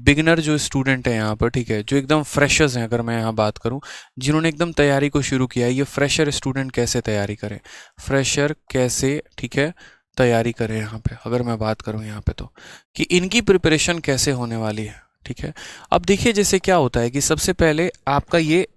Beginner जो student है यहाँ पर, ठीक है, जो एकदम फ्रेशर्स हैं, अगर मैं यहाँ बात करूँ, जिन्होंने एकदम तैयारी को शुरू किया है, ये फ्रेशर स्टूडेंट कैसे तैयारी करें, फ्रेशर कैसे, ठीक है, तैयारी करें यहाँ पे, अगर मैं बात करूँ यहाँ पे तो, कि इनकी प्रिपरेशन कैसे होने वाली है, ठीक है। अब देखिए जैसे क्या होता है कि सबसे पहले आपका ये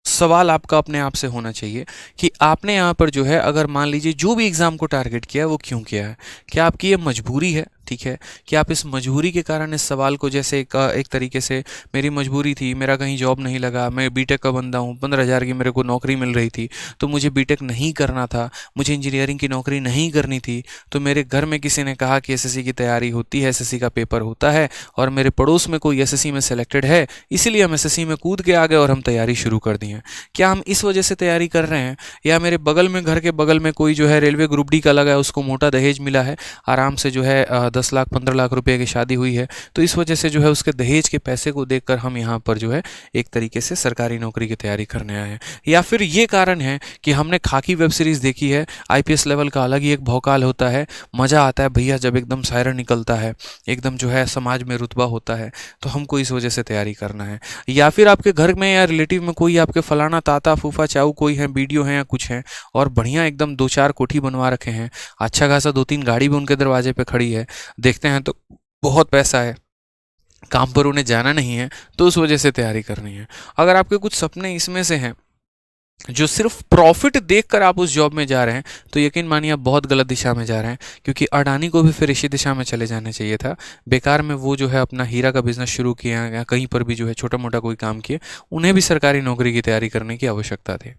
सवाल आपका अपने आप से होना चाहिए कि आपने यहाँ पर जो है, अगर मान लीजिए जो भी एग्ज़ाम को टारगेट किया है वो क्यों किया है, क्या आपकी ये मजबूरी है, ठीक है, कि आप इस मजबूरी के कारण इस सवाल को, जैसे एक तरीके से मेरी मजबूरी थी, मेरा कहीं जॉब नहीं लगा, मैं बीटेक का बंदा हूँ, 15,000 की मेरे को नौकरी मिल रही थी, तो मुझे बीटेक नहीं करना था, मुझे इंजीनियरिंग की नौकरी नहीं करनी थी, तो मेरे घर में किसी ने कहा कि एसएससी की तैयारी होती है, एसएससी का पेपर होता है, और मेरे पड़ोस में कोई एसएससी में सेलेक्टेड है, इसीलिए हम एसएससी में कूद के आ गए और हम तैयारी शुरू कर दी है। क्या हम इस वजह से तैयारी कर रहे हैं, या मेरे बगल में, घर के बगल में कोई जो है रेलवे ग्रुप डी का लगा है, उसको मोटा दहेज मिला है, आराम से जो है 10 लाख 15 लाख रुपए की शादी हुई है, तो इस वजह से जो है उसके दहेज के पैसे को देखकर हम यहाँ पर जो है एक तरीके से सरकारी नौकरी की तैयारी करने आए हैं। या फिर ये कारण है कि हमने खाकी वेब सीरीज़ देखी है, आईपीएस लेवल का अलग ही एक भौकाल होता है, मज़ा आता है भैया जब एकदम सायरन निकलता है, एकदम जो है समाज में रुतबा होता है, तो हमको इस वजह से तैयारी करना है। या फिर आपके घर में या रिलेटिव में कोई आपके फलाना ताता फूफा चाऊ कोई है, वीडियो है या कुछ है, और बढ़िया एकदम 2-4 कोठी बनवा रखे हैं, अच्छा खासा 2-3 गाड़ी भी उनके दरवाजे पे खड़ी है, देखते हैं तो बहुत पैसा है, काम पर उन्हें जाना नहीं है, तो उस वजह से तैयारी करनी है। अगर आपके कुछ सपने इसमें से हैं जो सिर्फ प्रॉफिट देखकर आप उस जॉब में जा रहे हैं, तो यकीन मानिए आप बहुत गलत दिशा में जा रहे हैं, क्योंकि अडानी को भी फिर इसी दिशा में चले जाना चाहिए था। बेकार में वो जो है अपना हीरा का बिजनेस शुरू किया, या कहीं पर भी जो है छोटा मोटा कोई काम किए, उन्हें भी सरकारी नौकरी की तैयारी करने की आवश्यकता थी।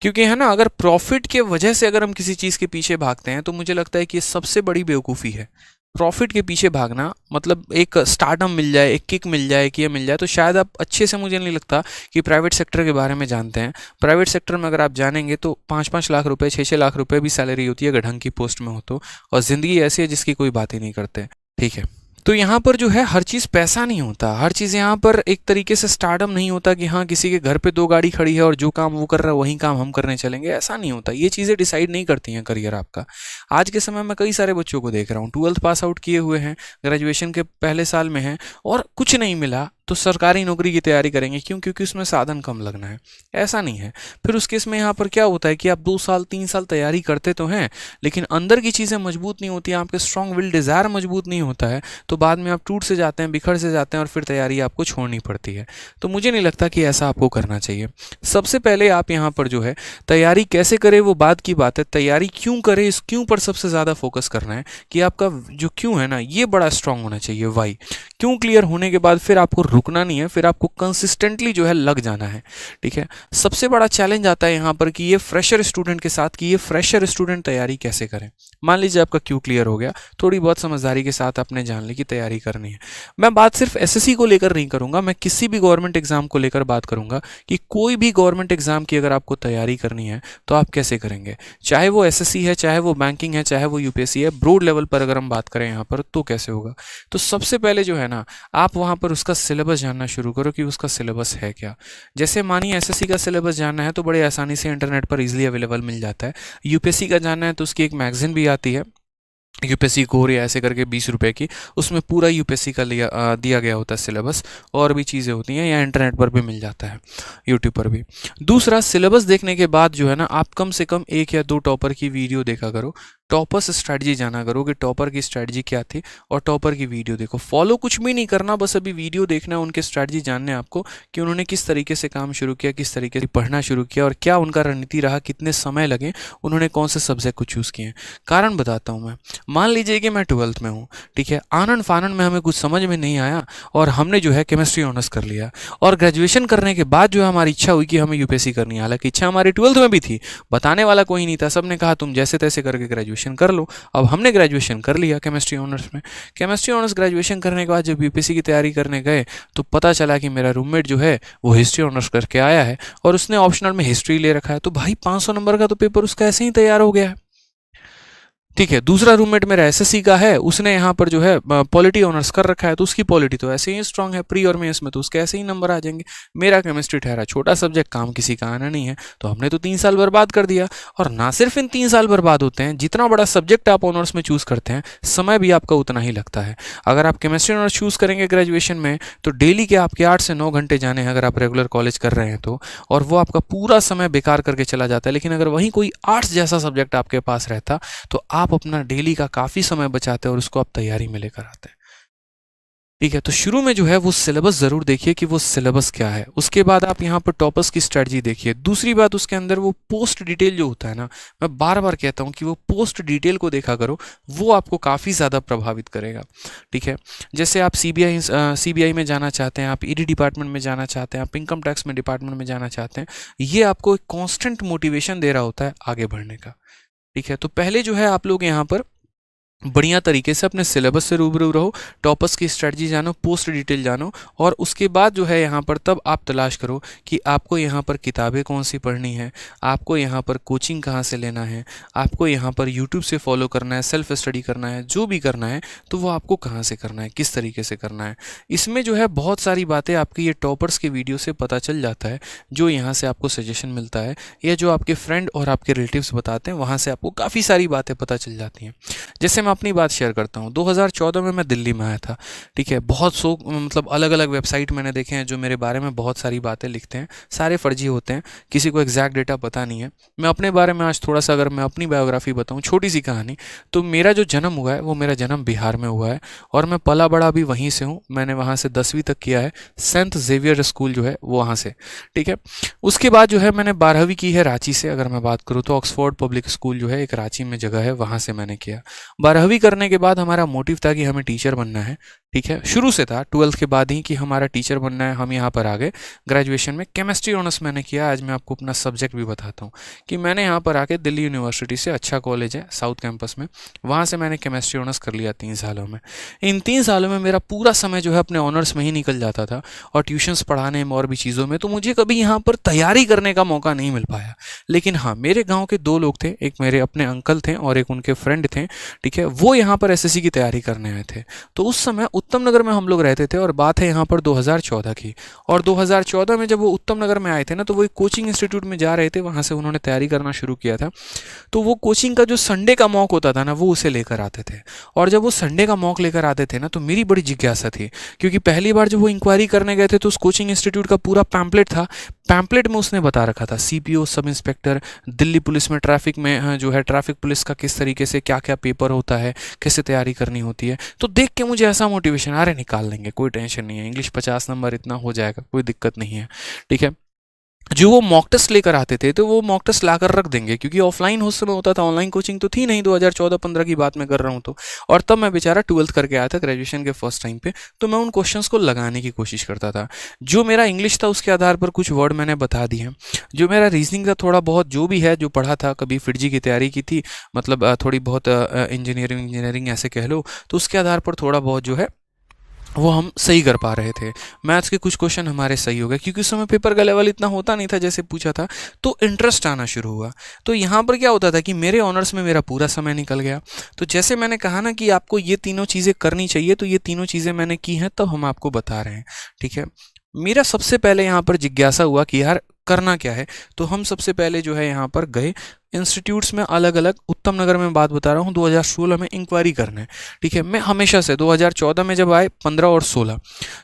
क्योंकि है ना, अगर प्रॉफिट के वजह से अगर हम किसी चीज़ के पीछे भागते हैं, तो मुझे लगता है कि ये सबसे बड़ी बेवकूफ़ी है। प्रॉफिट के पीछे भागना मतलब एक स्टार्टअप मिल जाए, एक किक मिल जाए, कि ये मिल जाए, तो शायद आप अच्छे से, मुझे नहीं लगता कि प्राइवेट सेक्टर के बारे में जानते हैं। प्राइवेट सेक्टर में अगर आप जानेंगे तो 5-5 लाख रुपए, 6-6 लाख रुपए भी सैलरी होती है अगर ढंग की पोस्ट में हो तो, और ज़िंदगी ऐसी है जिसकी कोई बात ही नहीं करते, ठीक है। तो यहाँ पर जो है हर चीज़ पैसा नहीं होता, हर चीज़ यहाँ पर एक तरीके से स्टार्टअप नहीं होता कि हाँ किसी के घर पे 2 गाड़ी खड़ी है और जो काम वो कर रहा है वही काम हम करने चलेंगे, ऐसा नहीं होता। ये चीज़ें डिसाइड नहीं करती हैं करियर आपका। आज के समय में कई सारे बच्चों को देख रहा हूँ, 12th पास आउट किए हुए हैं, ग्रेजुएशन के पहले साल में हैं, और कुछ नहीं मिला तो सरकारी नौकरी की तैयारी करेंगे, क्यों? क्योंकि उसमें साधन कम लगना है। ऐसा नहीं है। फिर उस केस में यहाँ पर क्या होता है कि आप 2 साल 3 साल तैयारी करते तो हैं, लेकिन अंदर की चीज़ें मजबूत नहीं होती हैं, आपके स्ट्रॉन्ग विल डिज़ायर मजबूत नहीं होता है, तो बाद में आप टूट से जाते हैं, बिखर से जाते हैं, और फिर तैयारी आपको छोड़नी पड़ती है। तो मुझे नहीं लगता कि ऐसा आपको करना चाहिए। सबसे पहले आप यहाँ पर जो है तैयारी कैसे करें वो बाद की बात है, तैयारी क्यों करें, इस क्यों पर सबसे ज़्यादा फोकस करना है, कि आपका जो क्यों है ना, ये बड़ा स्ट्रांग होना चाहिए। वाई क्यों क्लियर होने के बाद फिर आपको रुकना नहीं है, फिर आपको कंसिस्टेंटली जो है लग जाना है, ठीक है। सबसे बड़ा चैलेंज आता है यहाँ पर कि ये फ्रेशर स्टूडेंट के साथ, कि ये फ्रेशर स्टूडेंट तैयारी कैसे करें। मान लीजिए आपका क्यों क्लियर हो गया, थोड़ी बहुत समझदारी के साथ आपने जान ली कि तैयारी करनी है। मैं बात सिर्फ एसएससी को लेकर नहीं करूंगा, मैं किसी भी गवर्नमेंट एग्जाम को लेकर बात करूंगा कि कोई भी गवर्नमेंट एग्जाम की अगर आपको तैयारी करनी है तो आप कैसे करेंगे, चाहे वो एसएससी है, चाहे वो बैंकिंग है, चाहे वो यूपीएससी है, ब्रॉड लेवल पर अगर हम बात करें यहाँ पर तो कैसे होगा। तो सबसे पहले जो है ना, आप वहाँ पर उसका सिलेबस जानना शुरू करो कि उसका सिलेबस है क्या। जैसे मानिए एसएससी का सिलेबस जानना है तो बड़े आसानी से इंटरनेट पर इजीली अवेलेबल मिल जाता है। यूपीएससी का जानना है तो उसकी एक मैगजीन भी आती है, यूपीएससी कोर या ऐसे करके 20 रुपए की, उसमें पूरा यूपीएससी का दिया गया होता है सिलेबस, और भी चीज़ें होती हैं, या इंटरनेट पर भी मिल जाता है, यूट्यूब पर भी। दूसरा, सिलेबस देखने के बाद जो है ना, आप कम से कम 1 या 2 टॉपर की वीडियो देखा करो, टॉपर्स स्ट्रैटेजी जाना करो कि टॉपर की स्ट्रैटेजी क्या थी, और टॉपर की वीडियो देखो। फॉलो कुछ भी नहीं करना, बस अभी वीडियो देखना है, उनके स्ट्रैटेजी जानने आपको कि उन्होंने किस तरीके से काम शुरू किया, किस तरीके से पढ़ना शुरू किया, और क्या उनका रणनीति रहा, कितने समय लगे, उन्होंने कौन से सब्जेक्ट को चूज़ किए। कारण बताता हूँ मैं, मान लीजिए कि मैं 12th में हूँ, ठीक है, आनंद फानंद में हमें कुछ समझ में नहीं आया और हमने जो है केमिस्ट्री ऑनर्स कर लिया, और ग्रेजुएशन करने के बाद जो है हमारी इच्छा हुई कि हमें यूपीएससी करनी है। हालांकि इच्छा हमारी 12th में भी थी, बताने वाला कोई नहीं था, सबने कहा तुम जैसे तैसे करके ग्रेजुएशन कर लो। अब हमने ग्रेजुएशन कर लिया केमिस्ट्री ऑनर्स में। केमिस्ट्री ऑनर्स ग्रेजुएशन करने के बाद जब यूपीएससी की तैयारी करने गए तो पता चला कि मेरा रूममेट जो है वो हिस्ट्री ऑनर्स करके आया है और उसने ऑप्शनल में हिस्ट्री ले रखा है, तो भाई 500 नंबर का तो पेपर उसका ऐसे ही तैयार हो गया है। ठीक है, दूसरा रूममेट मेरा एसएससी का है, उसने यहाँ पर जो है पॉलिटी ऑनर्स कर रखा है, तो उसकी पॉलिटी तो ऐसे ही स्ट्रांग है प्री और मेंस में, तो उसके ऐसे ही नंबर आ जाएंगे। मेरा केमिस्ट्री ठहरा छोटा सब्जेक्ट, काम किसी का आना नहीं है, तो हमने तो 3 साल बर्बाद कर दिया। और ना सिर्फ इन 3 साल बर्बाद होते हैं, जितना बड़ा सब्जेक्ट आप ऑनर्स में चूज करते हैं समय भी आपका उतना ही लगता है। अगर आप केमिस्ट्री ऑनर्स चूज करेंगे ग्रेजुएशन में, तो डेली के आपके 8 से 9 घंटे जाने हैं अगर आप रेगुलर कॉलेज कर रहे हैं तो, और वो आपका पूरा समय बेकार करके चला जाता है। लेकिन अगर वहीं कोई आर्ट्स जैसा सब्जेक्ट आपके पास रहता, तो आप अपना डेली का काफ़ी समय बचाते हैं और उसको आप तैयारी में लेकर आते हैं। ठीक है, तो शुरू में जो है वो सिलेबस ज़रूर देखिए कि वो सिलेबस क्या है। उसके बाद आप यहाँ पर टॉपर्स की स्ट्रेटजी देखिए। दूसरी बात, उसके अंदर वो पोस्ट डिटेल जो होता है ना, मैं बार बार कहता हूँ कि वो पोस्ट डिटेल को देखा करो, वो आपको काफ़ी ज़्यादा प्रभावित करेगा। ठीक है, जैसे आप सीबीआई में जाना चाहते हैं, आप ईडी डिपार्टमेंट में जाना चाहते हैं, आप इनकम टैक्स में डिपार्टमेंट में जाना चाहते हैं, ये आपको एक कॉन्स्टेंट मोटिवेशन दे रहा होता है आगे बढ़ने का। ठीक है, तो पहले जो है आप लोग यहाँ पर बढ़िया तरीके से अपने सिलेबस से रूबरू रहो, टॉपर्स की स्ट्रेटजी जानो, पोस्ट डिटेल जानो, और उसके बाद जो है यहाँ पर तब आप तलाश करो कि आपको यहाँ पर किताबें कौन सी पढ़नी है, आपको यहाँ पर कोचिंग कहाँ से लेना है, आपको यहाँ पर यूट्यूब से फॉलो करना है, सेल्फ स्टडी करना है, जो भी करना है तो वो आपको कहाँ से करना है, किस तरीके से करना है। इसमें जो है बहुत सारी बातें आपकी ये टॉपर्स के वीडियो से पता चल जाता है, जो यहाँ से आपको सजेशन मिलता है, या जो आपके फ्रेंड और आपके रिलेटिव्स बताते हैं, वहाँ से आपको काफ़ी सारी बातें पता चल जाती हैं। जैसे मैं अपनी बात शेयर करता हूँ, 2014 में मैं दिल्ली में आया था। ठीक है, बहुत सो मतलब अलग अलग वेबसाइट मैंने देखे हैं जो मेरे बारे में बहुत सारी बातें लिखते हैं, सारे फर्जी होते हैं, किसी को एग्जैक्ट डेटा पता नहीं है। मैं अपने बारे में आज थोड़ा सा अगर मैं अपनी बायोग्राफी बताऊँ, छोटी सी कहानी, तो मेरा जो जन्म हुआ है वो मेरा जन्म बिहार में हुआ है, और मैं पला बड़ा भी वहीं से हूँ। मैंने वहाँ से 10वीं तक किया है, सेंट जेवियर स्कूल जो है वो वहाँ से। ठीक है, उसके बाद जो है मैंने 12वीं की है रांची से। अगर मैं बात करूँ तो ऑक्सफोर्ड पब्लिक स्कूल जो है एक रांची में जगह है, वहाँ से मैंने किया। 12वीं करने के बाद हमारा मोटिव था कि हमें टीचर बनना है। ठीक है, शुरू से था 12th के बाद ही कि हमारा टीचर बनना है। हम यहाँ पर आ गए ग्रेजुएशन में, केमिस्ट्री ऑनर्स मैंने किया। आज मैं आपको अपना सब्जेक्ट भी बताता हूँ कि मैंने यहाँ पर आके दिल्ली यूनिवर्सिटी से, अच्छा कॉलेज है साउथ कैंपस में, वहाँ से मैंने केमिस्ट्री ऑनर्स कर लिया 3 सालों में। इन 3 सालों में मेरा पूरा समय जो है अपने ऑनर्स में ही निकल जाता था, और ट्यूशन्स पढ़ाने में और भी चीज़ों में, तो मुझे कभी यहाँ पर तैयारी करने का मौका नहीं मिल पाया। लेकिन हाँ, मेरे गाँव के 2 लोग थे, एक मेरे अपने अंकल थे और एक उनके फ्रेंड थे। ठीक है, वो यहाँ पर एसएससी की तैयारी करने आए थे। तो उस समय उत्तम नगर में हम लोग रहते थे, और बात है यहाँ पर 2014 की। और 2014 में जब वो उत्तम नगर में आए थे ना, तो वो एक कोचिंग इंस्टीट्यूट में जा रहे थे, वहाँ से उन्होंने तैयारी करना शुरू किया था। तो वो कोचिंग का जो संडे का मॉक होता था ना, वो उसे लेकर आते थे। और जब वो संडे का मॉक लेकर आते थे ना, तो मेरी बड़ी जिज्ञासा थी, क्योंकि पहली बार जब वो इंक्वायरी करने गए थे तो उस कोचिंग इंस्टीट्यूट का पूरा पैम्पलेट था। पैम्पलेट में उसने बता रखा था CPO, sub inspector, Delhi police में ट्रैफिक में जो है ट्रैफिक पुलिस का किस तरीके से क्या क्या पेपर होता है, कैसे तैयारी करनी होती है। तो देख के मुझे ऐसा मोटिवेशन, अरे निकाल लेंगे, कोई टेंशन नहीं है, इंग्लिश 50 नंबर इतना हो जाएगा, कोई दिक्कत नहीं है। ठीक है, जो वो मॉक टेस्ट लेकर आते थे तो वो मॉक टेस्ट लाकर रख देंगे, क्योंकि ऑफलाइन उस समय होता था, ऑनलाइन कोचिंग तो थी नहीं। 2014-15 की बात मैं कर रहा हूँ तो। और तब मैं बेचारा 12th करके आया था ग्रेजुएशन के फर्स्ट टाइम पे, तो मैं उन क्वेश्चंस को लगाने की कोशिश करता था। जो मेरा इंग्लिश था उसके आधार पर कुछ वर्ड मैंने बता दिए, जो मेरा रीजनिंग था थोड़ा बहुत जो भी है, जो पढ़ा था, कभी फिरजी की तैयारी की थी, मतलब थोड़ी बहुत इंजीनियरिंग ऐसे कह लो, तो उसके आधार पर थोड़ा बहुत जो है वो हम सही कर पा रहे थे। मैथ्स के कुछ क्वेश्चन हमारे सही हो गए, क्योंकि उस समय पेपर का लेवल इतना होता नहीं था जैसे पूछा था, तो इंटरेस्ट आना शुरू हुआ। तो यहाँ पर क्या होता था कि मेरे ऑनर्स में मेरा पूरा समय निकल गया। तो जैसे मैंने कहा ना कि आपको ये तीनों चीज़ें करनी चाहिए, तो ये तीनों चीज़ें मैंने की हैं, तब हम आपको बता रहे हैं। ठीक है, मेरा सबसे पहले यहाँ पर जिज्ञासा हुआ कि यार करना क्या है। तो हम सबसे पहले जो है यहाँ पर गए इंस्टीट्यूट्स में, अलग अलग। उत्तम नगर में बात बता रहा हूँ, 2016 में इंक्वायरी करने। ठीक है, मैं हमेशा से 2014 में जब आए 15 और 16,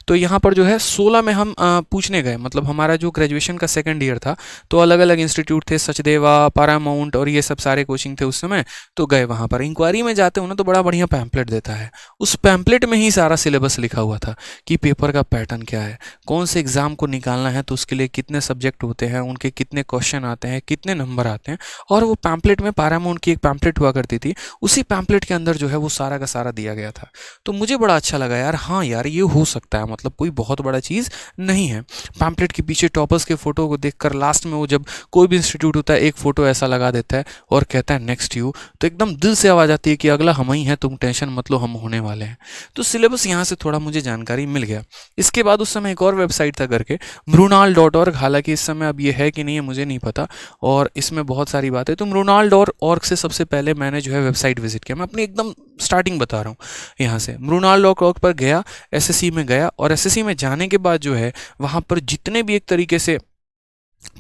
तो यहाँ पर जो है 16 में हम पूछने गए, मतलब हमारा जो ग्रेजुएशन का सेकंड ईयर था, तो अलग अलग इंस्टीट्यूट थे, सचदेवा, पैरामाउंट और ये सब सारे कोचिंग थे उस समय। तो गए वहाँ पर, इंक्वायरी में जाते हो ना तो बड़ा बढ़िया पैम्पलेट देता है। उस पैम्पलेट में ही सारा सिलेबस लिखा हुआ था कि पेपर का पैटर्न क्या है, कौन से एग्जाम को निकालना है तो उसके लिए कितने सब्जेक्ट होते हैं, उनके कितने क्वेश्चन आते हैं, कितने नंबर आते हैं। और वो पैम्पलेट में, पैरामाउंट की एक पैम्पलेट हुआ करती थी, उसी पैम्पलेट के अंदर जो है वो सारा का सारा दिया गया था। तो मुझे बड़ा अच्छा लगा यार, हाँ यार ये हो सकता है, मतलब कोई बहुत बड़ा चीज़ नहीं है। पैम्पलेट के पीछे टॉपर्स के फोटो को देखकर लास्ट में वो जब कोई भी इंस्टीट्यूट होता है एक फोटो ऐसा लगा देता है और कहता है नेक्स्ट यू, तो एकदम दिल से आवाज़ आती है कि अगला हम ही हैं, तुम टेंशन मत लो, हम होने वाले हैं। तो सिलेबस यहाँ से थोड़ा मुझे जानकारी मिल गया। इसके बाद उस समय एक और वेबसाइट था करके, mrunal.org, हालांकि इस समय समय अब ये है कि नहीं है मुझे नहीं पता, और इसमें बहुत सारी बातें। तो मृणाल.org से सबसे पहले मैंने जो है वेबसाइट विजिट किया, मैं अपनी एकदम स्टार्टिंग बता रहा हूँ। यहाँ से मृणाल.org पर गया, एसएससी में गया, और एसएससी में जाने के बाद जो है वहाँ पर जितने भी एक तरीके से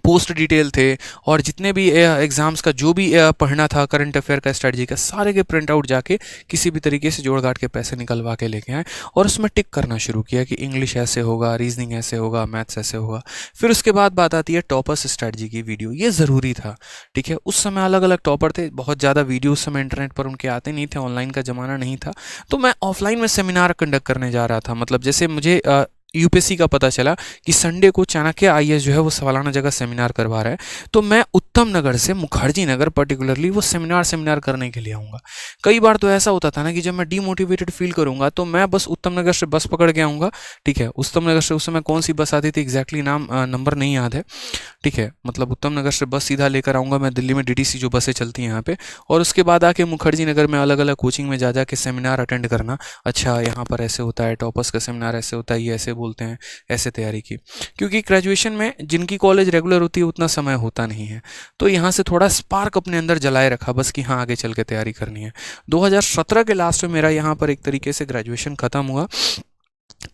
पोस्ट डिटेल थे और जितने भी एग्ज़ाम्स का जो भी पढ़ना था, करंट अफेयर का, स्ट्रेटजी का, सारे के प्रिंट आउट जाके किसी भी तरीके से जोड़ गाड़ के पैसे निकलवा के लेके आए और उसमें टिक करना शुरू किया कि इंग्लिश ऐसे होगा, रीजनिंग ऐसे होगा, मैथ्स ऐसे होगा। फिर उसके बाद बात आती है टॉपर्स स्ट्रेटजी की वीडियो, ये ज़रूरी था। ठीक है, उस समय अलग अलग टॉपर थे, बहुत ज़्यादा वीडियो उस समय इंटरनेट पर उनके आते नहीं थे, ऑनलाइन का ज़माना नहीं था। तो मैं ऑफलाइन में सेमिनार कंडक्ट करने जा रहा था। मतलब जैसे मुझे यूपीएससी का पता चला कि संडे को चाणक्य आईएएस जो है वो फलाना जगह सेमिनार करवा रहा है, तो मैं उत्तम नगर से मुखर्जी नगर पर्टिकुलरली वो सेमिनार करने के लिए आऊँगा। कई बार तो ऐसा होता था ना कि जब मैं डीमोटिवेटेड फील करूँगा तो मैं बस उत्तम नगर से बस पकड़ के आऊँगा। ठीक है, उत्तम नगर से उस समय कौन सी बस आती थी एग्जैक्टली नंबर नहीं याद है। ठीक है, मतलब उत्तम नगर से बस सीधा लेकर आऊँगा मैं, दिल्ली में डीटीसी जो बसें चलती हैं यहाँ पे, और उसके बाद आके मुखर्जी नगर में अलग अलग कोचिंग में जा के सेमिनार अटेंड करना। अच्छा, यहाँ पर ऐसे होता है, टॉपर्स का सेमिनार ऐसे होता है, ये ऐसे बोलते हैं, ऐसे तैयारी की। क्योंकि ग्रेजुएशन में जिनकी कॉलेज रेगुलर होती है उतना समय होता नहीं है, तो यहाँ से थोड़ा स्पार्क अपने अंदर जलाए रखा बस कि हाँ आगे चल के तैयारी करनी है। 2017 के लास्ट में मेरा यहाँ पर एक तरीके से ग्रेजुएशन ख़त्म हुआ।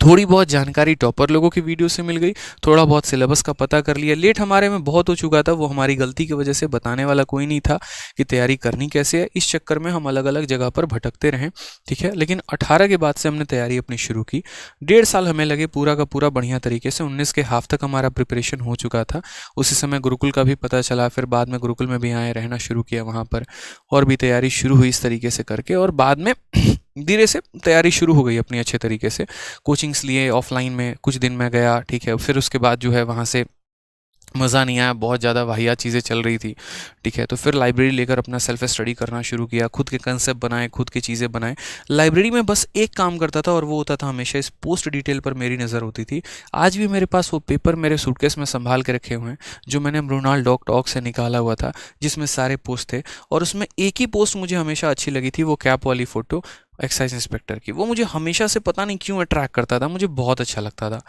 थोड़ी बहुत जानकारी टॉपर लोगों की वीडियो से मिल गई, थोड़ा बहुत सिलेबस का पता कर लिया। लेट हमारे में बहुत हो चुका था, वो हमारी गलती की वजह से बताने वाला कोई नहीं था कि तैयारी करनी कैसे है। इस चक्कर में हम अलग अलग जगह पर भटकते रहें। ठीक है, लेकिन 18 के बाद से हमने तैयारी अपनी शुरू की। 1.5 साल हमें लगे पूरा का पूरा बढ़िया तरीके से। 19 के हाफ तक हमारा प्रिपरेशन हो चुका था। उसी समय गुरुकुल का भी पता चला, फिर बाद में गुरुकुल में भी आए, रहना शुरू किया वहाँ पर, और भी तैयारी शुरू हुई इस तरीके से करके। और बाद में धीरे से तैयारी शुरू हो गई अपनी अच्छे तरीके से। कोचिंग्स लिए ऑफलाइन में, कुछ दिन मैं गया। ठीक है, फिर उसके बाद जो है वहाँ से मज़ा नहीं आया, बहुत ज़्यादा वाहियात चीज़ें चल रही थी। ठीक है, तो फिर लाइब्रेरी लेकर अपना सेल्फ स्टडी करना शुरू किया, खुद के कंसेप्ट बनाए, खुद की चीज़ें बनाए। लाइब्रेरी में बस एक काम करता था और वो होता था हमेशा इस पोस्ट डिटेल पर मेरी नज़र होती थी। आज भी मेरे पास वो पेपर मेरे सूटकेस में संभाल के रखे हुए हैं जो मैंने मृणाल.org से निकाला हुआ था, जिसमें सारे पोस्ट थे। और उसमें एक ही पोस्ट मुझे हमेशा अच्छी लगी थी, वो कैप वाली फ़ोटो एक्साइज इंस्पेक्टर की। वो मुझे हमेशा से पता नहीं क्यों अट्रैक्ट करता था, मुझे बहुत अच्छा लगता था।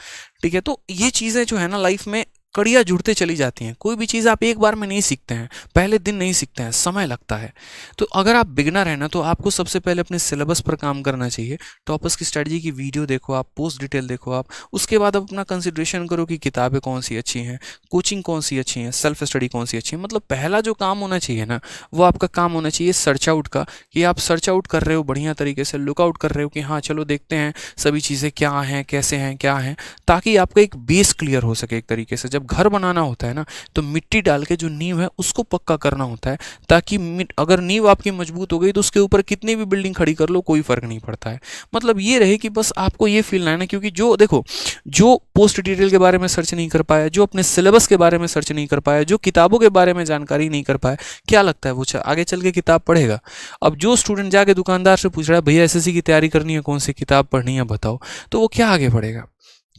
ठीक है, तो ये चीज़ें जो है ना लाइफ में कड़ियाँ जुड़ते चली जाती हैं। कोई भी चीज़ आप एक बार में नहीं सीखते हैं, पहले दिन नहीं सीखते हैं, समय लगता है। तो अगर आप बिगनर हैं ना, तो आपको सबसे पहले अपने सिलेबस पर काम करना चाहिए। टॉपर्स की स्ट्रेटजी की वीडियो देखो आप, पोस्ट डिटेल देखो आप, उसके बाद आप अपना कंसिडरेशन करो कि किताबें कौन सी अच्छी हैं, कोचिंग कौन सी अच्छी है, सेल्फ स्टडी कौन सी अच्छी है। मतलब पहला जो काम होना चाहिए ना, वो आपका काम होना चाहिए सर्च आउट का, कि आप सर्च आउट कर रहे हो बढ़िया तरीके से, लुकआउट कर रहे हो कि हाँ चलो देखते हैं सभी चीज़ें क्या हैं, कैसे हैं, क्या हैं, ताकि आपका एक बेस क्लियर हो सके एक तरीके से। जब घर बनाना होता है ना, तो मिट्टी डाल के जो नींव है उसको पक्का करना होता है, ताकि अगर नींव आपकी मजबूत हो गई तो उसके ऊपर कितनी भी बिल्डिंग खड़ी कर लो कोई फर्क नहीं पड़ता है। मतलब ये रहे कि बस आपको ये फील है ना, क्योंकि जो देखो, जो पोस्ट डिटेल के बारे में सर्च नहीं कर पाया, जो अपने सिलेबस के बारे में सर्च नहीं कर पाया, जो किताबों के बारे में जानकारी नहीं कर पाया, क्या लगता है वो आगे चल के किताब पढ़ेगा? अब जो स्टूडेंट जाके दुकानदार से पूछ रहा है भैया एसएससी की तैयारी करनी है, कौन सी किताब पढ़नी है बताओ, तो वो क्या आगे पढ़ेगा?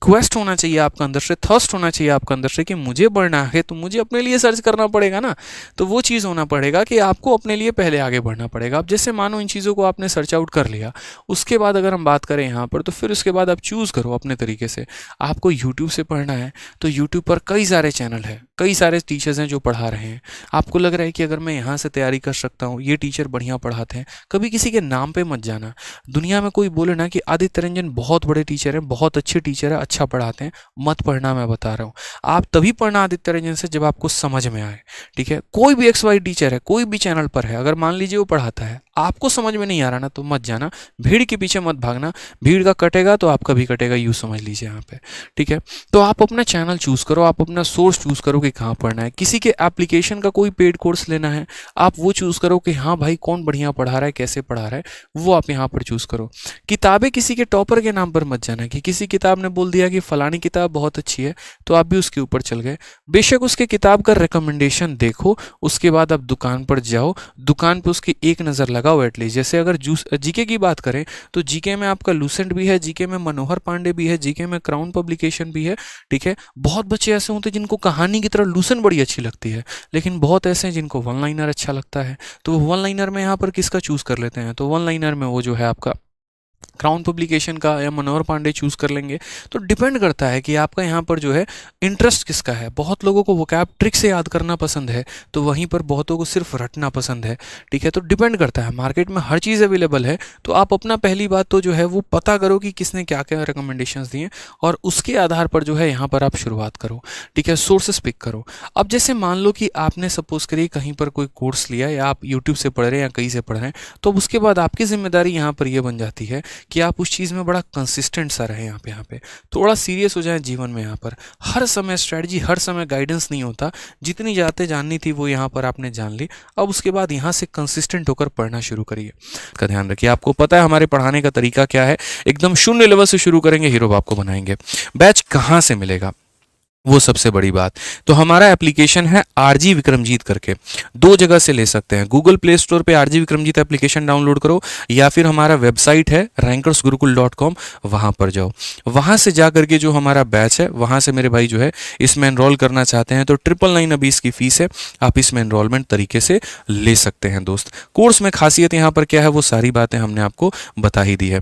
क्वेस्ट होना चाहिए आपका अंदर से, थर्स्ट होना चाहिए आपका अंदर से कि मुझे बढ़ना है तो मुझे अपने लिए सर्च करना पड़ेगा ना। तो वो चीज़ होना पड़ेगा कि आपको अपने लिए पहले आगे बढ़ना पड़ेगा। अब जैसे मानो इन चीज़ों को आपने सर्च आउट कर लिया, उसके बाद अगर हम बात करें यहाँ पर, तो फिर उसके बाद आप चूज़ करो अपने तरीके से। आपको यूट्यूब से पढ़ना है तो यूट्यूब पर कई सारे चैनल हैं, कई सारे टीचर्स हैं जो पढ़ा रहे हैं। आपको लग रहा है कि अगर मैं यहाँ से तैयारी कर सकता हूँ, ये टीचर बढ़िया पढ़ाते हैं, कभी किसी के नाम पे मत जाना। दुनिया में कोई बोले ना कि आदित्य रंजन बहुत बड़े टीचर हैं, बहुत अच्छे टीचर है, अच्छा पढ़ाते हैं, मत पढ़ना। मैं बता रहा हूँ, आप तभी पढ़ना आदित्य रंजन से जब आपको समझ में आए। ठीक है, कोई भी XY टीचर है, कोई भी चैनल पर है, अगर मान लीजिए वो पढ़ाता है, आपको समझ में नहीं आ रहा ना, तो मत जाना, भीड़ के पीछे मत भागना। भीड़ का कटेगा तो आपका भी कटेगा, यूँ समझ लीजिए यहाँ पे। ठीक है, तो आप अपना चैनल चूज़ करो, आप अपना सोर्स चूज़ करो कि कहाँ पढ़ना है। किसी के एप्लीकेशन का कोई पेड कोर्स लेना है, आप वो चूज़ करो कि हाँ भाई कौन बढ़िया पढ़ा रहा है, कैसे पढ़ा रहा है, वो आप यहाँ पर चूज़ करो। किताबें किसी के टॉपर के नाम पर मत जाना कि किसी किताब ने बोल दिया कि फलानी किताब बहुत अच्छी है तो आप भी उसके ऊपर चल गए। बेशक उसके किताब का रिकमेंडेशन देखो, उसके बाद आप दुकान पर जाओ, दुकान पर उसकी एक नज़र लगाओ एटलीस्ट। जैसे अगर जीके की बात करें तो जीके में आपका लूसेंट भी है, जीके में मनोहर पांडे भी है, जीके में क्राउन पब्लिकेशन भी है। ठीक है, बहुत बच्चे ऐसे होते हैं जिनको कहानी की तरह लूसेंट बड़ी अच्छी लगती है, लेकिन बहुत ऐसे हैं जिनको वन लाइनर अच्छा लगता है। तो वो वन लाइनर में यहाँ पर किसका चूज़ कर लेते हैं, तो वन लाइनर में वो जो है आपका क्राउन पब्लिकेशन का या मनोहर पांडे चूज़ कर लेंगे। तो डिपेंड करता है कि आपका यहाँ पर जो है इंटरेस्ट किसका है। बहुत लोगों को वोकैब ट्रिक से याद करना पसंद है, तो वहीं पर बहुतों को सिर्फ रटना पसंद है। ठीक है, तो डिपेंड करता है, मार्केट में हर चीज़ अवेलेबल है। तो आप अपना पहली बात तो जो है वो पता करो कि किसने क्या क्या रिकमेंडेशंस दिए, और उसके आधार पर जो है यहाँ पर आप शुरुआत करो। ठीक है, सोर्सेस पिक करो। अब जैसे मान लो कि आपने सपोज करिए कहीं पर कोई कोर्स लिया, या आप यूट्यूब से पढ़ रहे हैं या कहीं से पढ़ रहे हैं, तो अब उसके बाद आपकी जिम्मेदारी यहाँ पर यह बन जाती है कि आप उस चीज़ में बड़ा कंसिस्टेंट सा रहें। यहाँ पे थोड़ा सीरियस हो जाए जीवन में। यहाँ पर हर समय स्ट्रैटेजी, हर समय गाइडेंस नहीं होता। जितनी बातें जाननी थी वो यहाँ पर आपने जान ली। अब उसके बाद यहाँ से कंसिस्टेंट होकर पढ़ना शुरू करिए। का ध्यान रखिए, आपको पता है हमारे पढ़ाने का तरीका क्या है। एकदम शून्य लेवल से शुरू करेंगे, हीरो बाप को बनाएंगे। बैच कहाँ से मिलेगा, वो सबसे बड़ी बात। तो हमारा एप्लीकेशन है आरजी विक्रमजीत करके। दो जगह से ले सकते हैं, गूगल प्ले स्टोर पे आरजी विक्रमजीत एप्लीकेशन डाउनलोड करो, या फिर हमारा वेबसाइट है rankersgurukul.com, वहाँ पर जाओ। वहाँ से जा करके जो हमारा बैच है, वहाँ से मेरे भाई जो है इसमें एनरोल करना चाहते हैं तो 999 अभी इसकी फीस है। आप इसमें एनरोलमेंट तरीके से ले सकते हैं दोस्त। कोर्स में खासियत यहाँ पर क्या है, वो सारी बातें हमने आपको बता ही दी है।